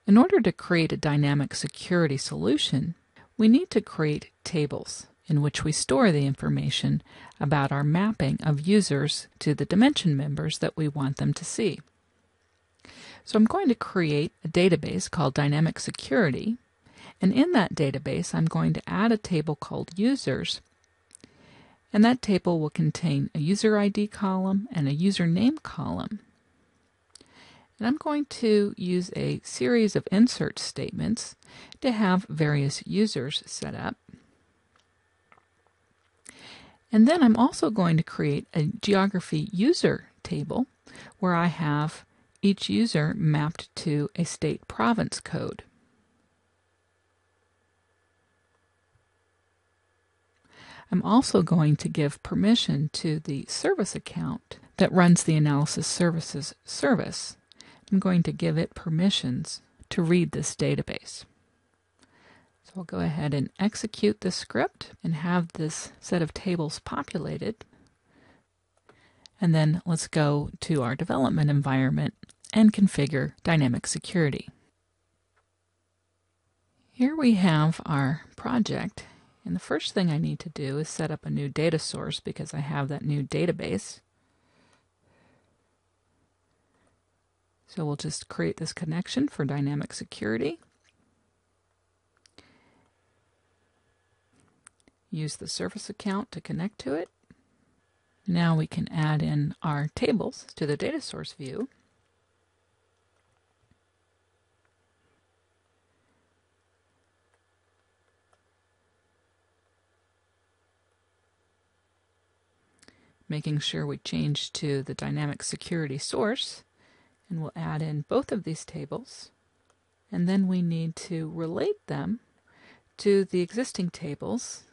In order to create a dynamic security solution, we need to create tables in which we store the information about our mapping of users to the dimension members that we want them to see. So I'm going to create a database called Dynamic Security, and in that database I'm going to add a table called Users, and that table will contain a user ID column and a username column. And I'm going to use a series of insert statements to have various users set up. And then I'm also going to create a geography user table where I have each user mapped to a state province code. I'm also going to give permission to the service account that runs the Analysis Services service. I'm going to give it permissions to read this database. So I'll go ahead and execute this script and have this set of tables populated. And then let's go to our development environment and configure dynamic security. Here we have our project, and the first thing I need to do is set up a new data source because I have that new database. So we'll just create this connection for dynamic security. Use the service account to connect to it. Now we can add in our tables to the data source view. Making sure we change to the dynamic security source. And we'll add in both of these tables, and then we need to relate them to the existing tables.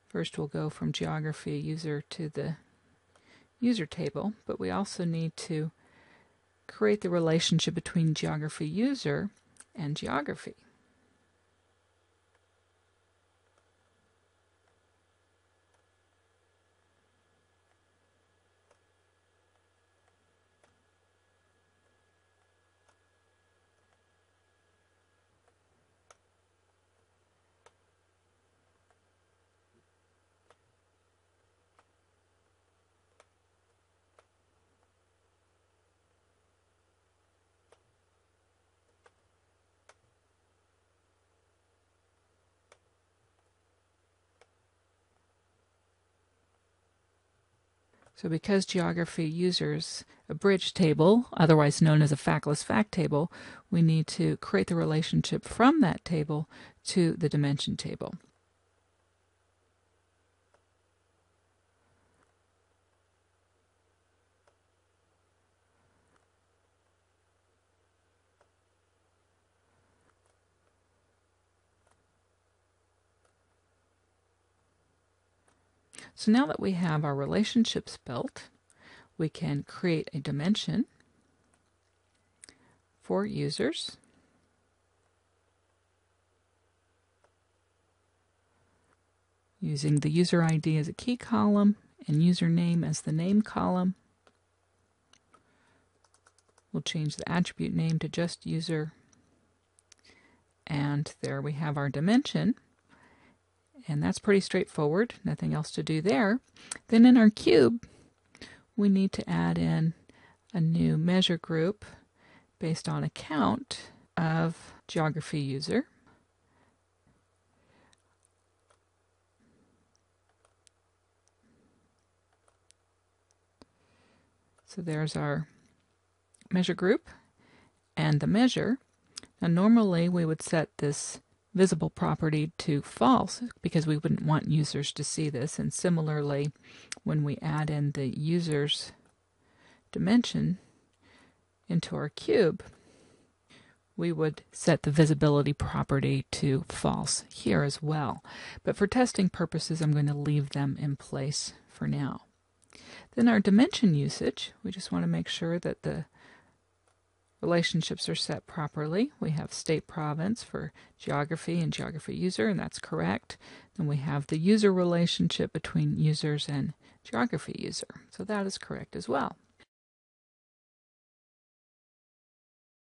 First we'll go from geography user to the user table, but we also need to create the relationship between geography user and geography. So because geography uses a bridge table, otherwise known as a factless fact table, we need to create the relationship from that table to the dimension table. So now that we have our relationships built, we can create a dimension for users. Using the user ID as a key column and username as the name column. We'll change the attribute name to just user. And there we have our dimension. And that's pretty straightforward, nothing else to do there. Then in our cube, we need to add in a new measure group based on a count of geography user. So there's our measure group and the measure. Now normally we would set this visible property to false because we wouldn't want users to see this, and similarly when we add in the user's dimension into our cube, we would set the visibility property to false here as well. But for testing purposes, I'm going to leave them in place for now. Then our dimension usage, we just want to make sure that the relationships are set properly. We have state province for geography and geography user, and that's correct. Then we have the user relationship between users and geography user. So that is correct as well.